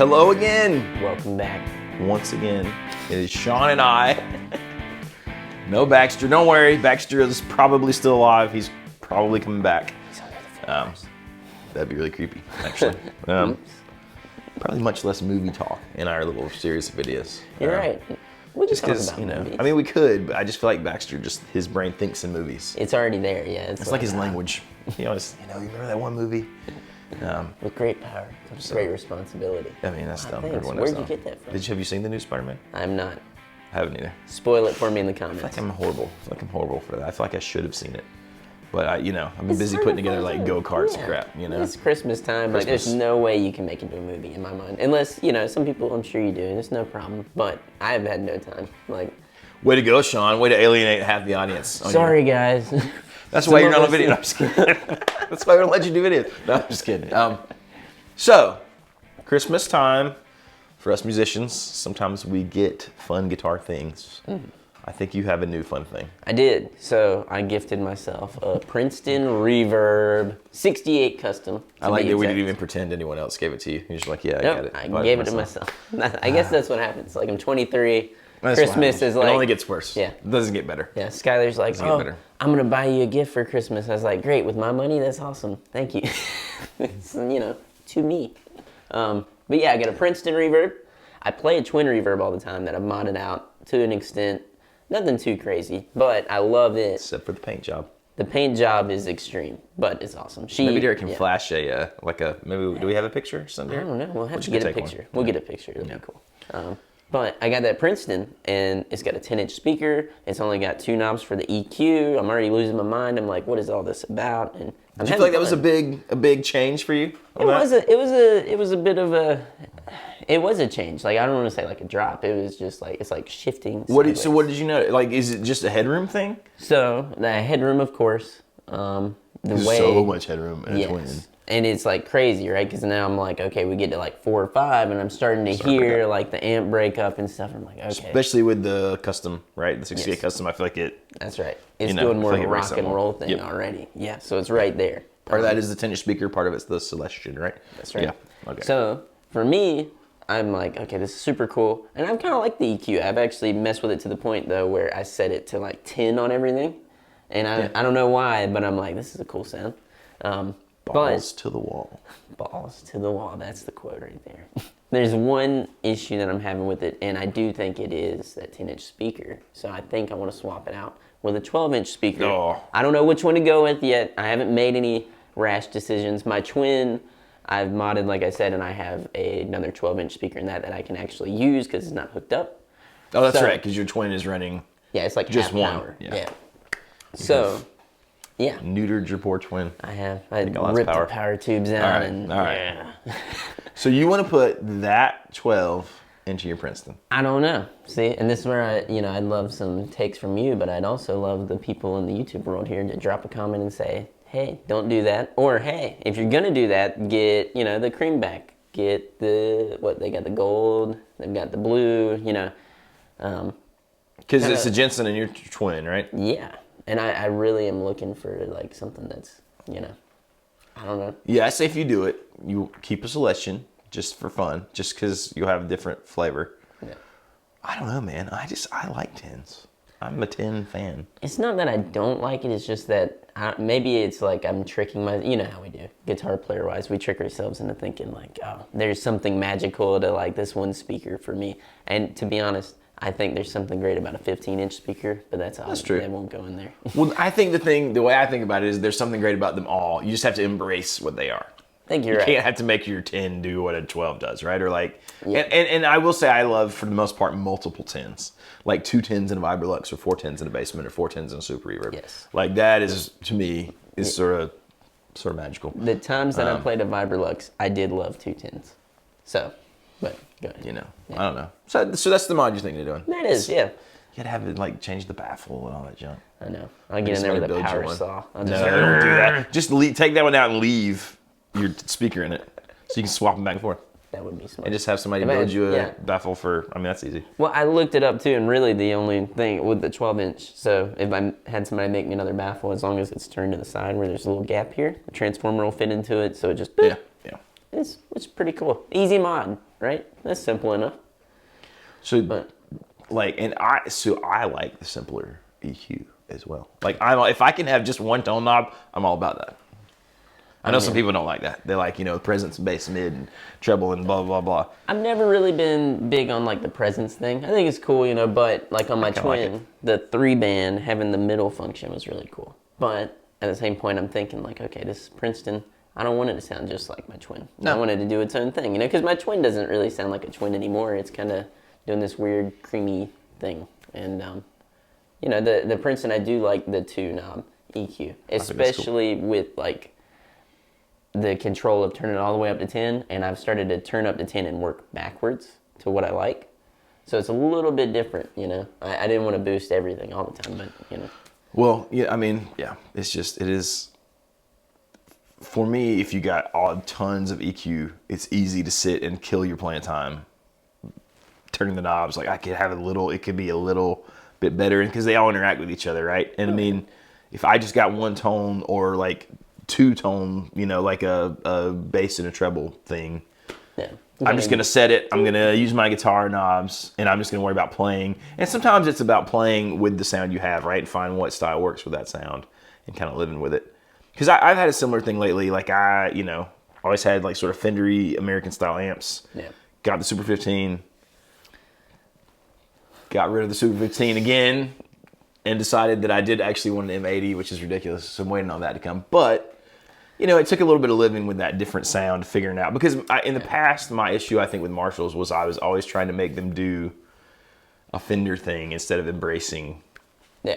Hello again. Welcome back. Once again, it is Sean and I. No Baxter. Don't worry. Baxter is probably still alive. He's probably coming back. That'd be really creepy, actually. Probably much less movie talk in our little series of videos. You're right. We just because, talk about movies. I mean, we could, but I just feel like Baxter, just his brain thinks in movies. It's already there, yeah. It's like his language. You remember that one movie? With great power comes great responsibility. I mean, that's dumb. Thanks. Where'd you get that from? Have you seen the new Spider-Man? I'm not. I haven't either. Spoil it for me in the I feel comments. like I'm horrible. I feel like I'm horrible for that. I feel like I should have seen it. But I've been It's busy sort putting of together fun like too. go-karts Yeah. crap, It's Christmas time. Like, there's Christmas. no way you can make it into a movie in my mind. Unless, some people, I'm sure you do, and it's no problem. But I've had no time. Like, Way to go, Sean. Way to alienate half the audience. sorry, guys. That's why you're not on video. No, I'm just kidding. That's why we're gonna let you do videos. No, I'm just kidding. So, Christmas time for us musicians. Sometimes we get fun guitar things. I think you have a new fun thing. I did. So I gifted myself a Princeton Reverb 68 custom. I like that we didn't even pretend anyone else gave it to you. You're just like, yeah, I got it. I gave it to myself. I guess that's what happens. Like, I'm 23. That's what Christmas happens. is like... It only gets worse. Yeah. It doesn't get better. Yeah, Skylar's like, Doesn't get better. I'm going to buy you a gift for Christmas. I was like, great, with my money? That's awesome. Thank you. It's, to me. But yeah, I got a Princeton Reverb. I play a twin reverb all the time that I've modded out to an extent. Nothing too crazy, but I love it. Except for the paint job. The paint job is extreme, but it's awesome. Maybe Derek can flash maybe do we have a picture? I don't know. We'll have to should get a take picture. one. We'll get a picture. It'll be cool. But I got that Princeton, and it's got a 10-inch speaker. It's only got 2 knobs for the EQ. I'm already losing my mind. I'm like, what is all this about? And Did you feel like that was a big change for you? It was a bit of a. It was a change. Like, I don't want to say like a drop. It was just like, it's like shifting. So what did you know? Like, is it just a headroom thing? So the headroom, of course. There's so much headroom in a twin. And it's like crazy, right? Because now I'm like, okay, we get to like 4 or 5, and I'm starting to hear like the amp break up and stuff. I'm like, okay. Especially with the custom, right? The 68 custom, I feel like it. That's right. It's doing more of a rock and roll thing already. Yeah, so it's right there. Part of that is the 10-inch speaker. Part of it's the Celestian, right? That's right. Yeah. Okay. So for me, I'm like, okay, this is super cool. And I've kind of like the EQ. I've actually messed with it to the point, though, where I set it to like 10 on everything. And I don't know why, but I'm like, this is a cool sound. Balls to the wall. Balls to the wall. That's the quote right there. There's one issue that I'm having with it, and I do think it is that 10-inch speaker. So I think I want to swap it out with a 12-inch speaker. Oh. I don't know which one to go with yet. I haven't made any rash decisions. My twin, I've modded, like I said, and I have another 12-inch speaker in that I can actually use because it's not hooked up. Oh, that's right, because your twin is running. Yeah, it's like just half one. power. Yeah. So, yeah. Neutered your poor twin. I have. I ripped the power tubes out. All right. So you want to put that 12 into your Princeton? I don't know. See, and this is where I'd love some takes from you, but I'd also love the people in the YouTube world here to drop a comment and say, hey, don't do that. Or, hey, if you're going to do that, get, the cream back. Get they got the gold, they've got the blue, Because it's a Jensen and your twin, right? Yeah. And I really am looking for, like, something that's, I don't know. Yeah, I say if you do it, you keep a Celestian just for fun, just because you'll have a different flavor. Yeah. I don't know, man. I like 10s. I'm a 10 fan. It's not that I don't like it. It's just that maybe it's like I'm tricking how we do. Guitar player wise, we trick ourselves into thinking like, oh, there's something magical to like this one speaker for me. And to be honest, I think there's something great about a 15-inch speaker, but that's true. They won't go in there. Well, I think the way I think about it is there's something great about them all. You just have to embrace what they are. I think you're right. You can't have to make your 10 do what a 12 does, right? Or like, and I will say I love, for the most part, multiple 10s. Like 2 10s in a Vibrolux, or 4 10s in a Basement, or 4 10s in a Super Reverb. Yes. Like that is, to me, is sort of magical. The times that I played a Vibrolux, I did love 2 10s. So, but go ahead. I don't know. So that's the mod you think you're doing. That is, yeah. You gotta have it like change the baffle and all that junk. I know. I'll get in there with a power saw. No, don't do that. Just take that one out and leave your speaker in it, so you can swap them back and forth. That would be smart. And just have somebody build you a baffle for, that's easy. Well, I looked it up too, and really the only thing with the 12-inch, so if I had somebody make me another baffle, as long as it's turned to the side where there's a little gap here, the transformer will fit into it, so it just, yeah. It's pretty cool. Easy mod. right? That's simple enough. So, But I like the simpler EQ as well. Like, if I can have just one tone knob, I'm all about that. I know some people don't like that. They like, the presence, bass, mid, and treble, and blah, blah, blah. I've never really been big on like the presence thing. I think it's cool, but like on my twin, like the 3-band, having the middle function was really cool. But at the same point, I'm thinking like, okay, this is Princeton. I don't want it to sound just like my twin. No. I want it to do its own thing, because my twin doesn't really sound like a twin anymore. It's kind of doing this weird creamy thing. And, the Princeton, I do like the 2-knob EQ, especially with like the control of turning it all the way up to 10, and I've started to turn up to 10 and work backwards to what I like. So it's a little bit different, I didn't want to boost everything all the time, but, Well, yeah, it is, for me, if you got tons of EQ, it's easy to sit and kill your playing time. Turning the knobs, like I could have it could be a little bit better, because they all interact with each other, right? And if I just got one tone or like 2-tone, like a bass and a treble thing, yeah. I'm just gonna set it. I'm gonna use my guitar knobs, and I'm just gonna worry about playing. And sometimes it's about playing with the sound you have, right? Find what style works with that sound, and kind of living with it. Because I've had a similar thing lately. Like I always had like sort of Fendery American style amps. Yeah. Got the Super 15. Got rid of the Super 15 again, and decided that I did actually want an M80, which is ridiculous. So I'm waiting on that to come. But it took a little bit of living with that different sound, figuring it out. Because in the past, my issue, I think, with Marshalls was I was always trying to make them do a Fender thing instead of embracing. Yeah.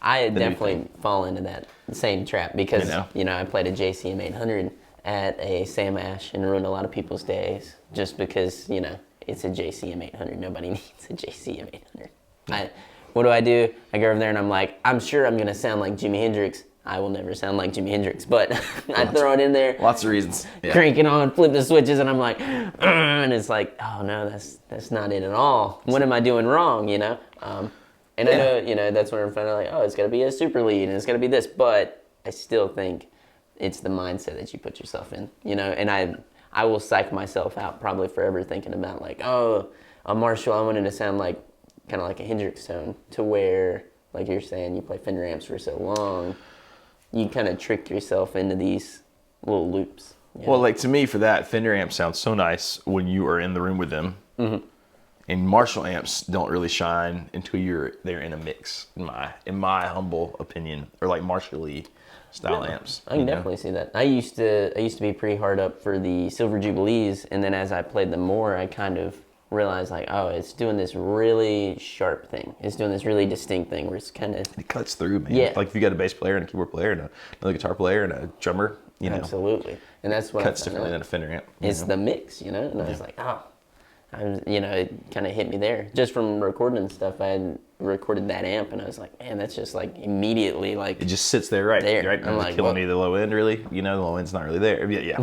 I definitely fall into that same trap because, I played a JCM 800 at a Sam Ash and ruined a lot of people's days just because, it's a JCM 800. Nobody needs a JCM 800. What do? I go over there and I'm like, I'm sure I'm going to sound like Jimi Hendrix. I will never sound like Jimi Hendrix, but I throw it in there. Lots of reasons. Yeah. Crank it on, flip the switches, and I'm like, and it's like, oh no, that's not it at all. What am I doing wrong, And I know, that's where I'm finding like, oh, it's got to be a super lead, and it's got to be this, but I still think it's the mindset that you put yourself in, and I will psych myself out probably forever thinking about like, oh, a Marshall, I wanted to sound like, kind of like a Hendrix tone, to where, like you're saying, you play Fender amps for so long, you kind of trick yourself into these little loops. Well, like to me, for that, Fender amps sound so nice when you are in the room with them. Mm-hmm. And Marshall amps don't really shine until they're in a mix, in my humble opinion, or like Marshall-y style amps. I can definitely see that. I used to be pretty hard up for the Silver Jubilees, and then as I played them more, I kind of realized like, oh, it's doing this really sharp thing. It's doing this really distinct thing where it's kind of... It cuts through, man. Yeah. Like if you got a bass player and a keyboard player and another guitar player and a drummer, Absolutely. And that's what cuts differently than a Fender amp. It's the mix, And I was like, oh... it kind of hit me there. Just from recording stuff, I had recorded that amp, and I was like, man, that's just like immediately like... It just sits there, right? There. Right? I'm like, killing me the low end, really. The low end's not really there. Yeah.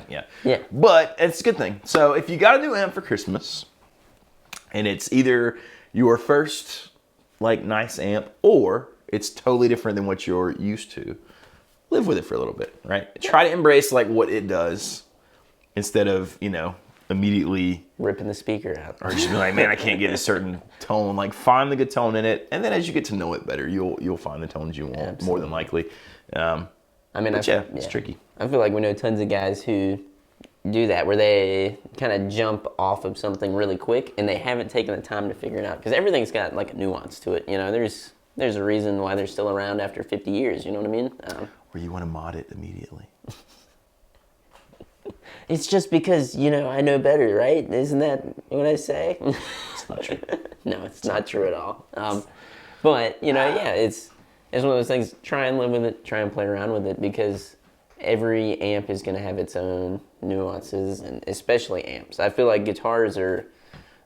Yeah. Yeah. But it's a good thing. So if you got a new amp for Christmas, and it's either your first like nice amp, or it's totally different than what you're used to, live with it for a little bit, right? Try to embrace like what it does instead of, immediately ripping the speaker out, or just be like, man, I can't get a certain tone. Like find the good tone in it, and then as you get to know it better, you'll find the tones you want. More than likely. It's tricky. I feel like we know tons of guys who do that, where they kind of jump off of something really quick, and they haven't taken the time to figure it out, because everything's got like a nuance to it. There's a reason why they're still around after 50 years. You know what I mean? Or you want to mod it immediately. It's just because, I know better, right? Isn't that what I say? It's not true. No, it's not true at all. But, it's one of those things, try and live with it, try and play around with it, because every amp is going to have its own nuances, and especially amps. I feel like guitars are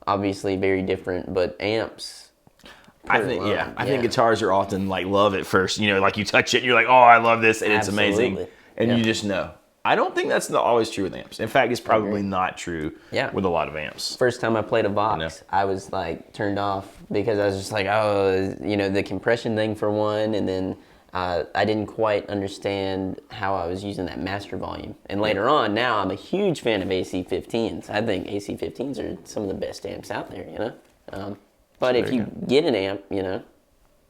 obviously very different, but amps... I think guitars are often like love at first. Like you touch it and you're like, oh, I love this, and Absolutely. It's amazing. And you just know. I don't think that's always true with amps. In fact, it's probably not true with a lot of amps. First time I played a Vox, I was like turned off because I was just like, oh, the compression thing for one, and then I didn't quite understand how I was using that master volume. And later on, now I'm a huge fan of AC-15s. I think AC-15s are some of the best amps out there, you know. But if you get an amp, you know,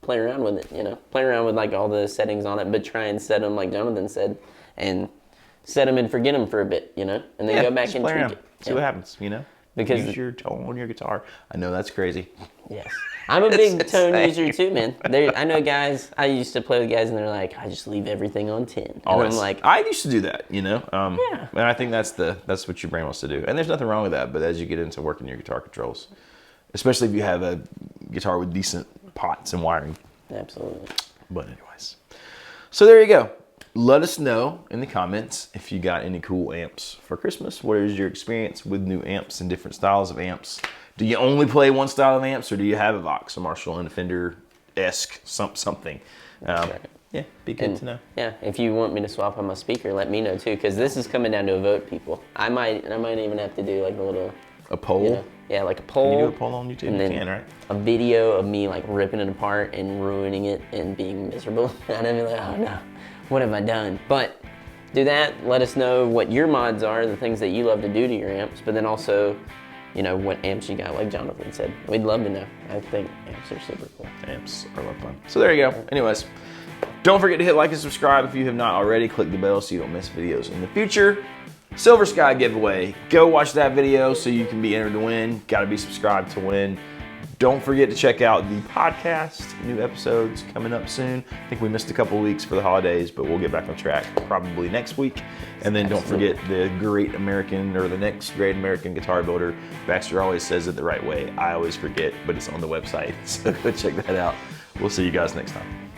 play around with it, you know. Play around with like all the settings on it, but try and set them like Jonathan said, and set them and forget them for a bit, you know, and then go back and tweak it. See what happens, you know. Because use your tone on your guitar. I know that's crazy. Yes. I'm a big tone user too, man. I know guys, I used to play with guys and they're like, I just leave everything on 10. And Always. I'm like, I used to do that, you know. Yeah. And I think that's what your brain wants to do. And there's nothing wrong with that, but as you get into working your guitar controls, especially if you have a guitar with decent pots and wiring. absolutely. But anyways. So there you go. Let us know in the comments if you got any cool amps for Christmas. What is your experience with new amps and different styles of amps? Do you only play one style of amps, or do you have a Vox, a Marshall, and a Fender-esque something? Right. Yeah, be good to know. Yeah, if you want me to swap on my speaker, let me know too, because this is coming down to a vote, people. I might even have to do like a little, A poll? you know, yeah, like a poll. Can you do a poll on YouTube? And You then can, right? a video of me like ripping it apart and ruining it and being miserable. And I'd be like, oh no, what have I done? But do that. Let us know what your mods are, the things that you love to do to your amps, but then also, you know, what amps you got, like Jonathan said. We'd love to know. I think amps are super cool. Amps are a lot of fun. So there you go. Anyways, don't forget to hit like and subscribe if you have not already. Click the bell so you don't miss videos in the future. Silver Sky giveaway. Go watch that video so you can be entered to win. Got to be subscribed to win. Don't forget to check out the podcast. New episodes coming up soon. I think we missed a couple weeks for the holidays, but we'll get back on track probably next week. And then don't forget the great American, or the next great American guitar builder. Baxter always says it the right way. I always forget, but it's on the website. So go check that out. We'll see you guys next time.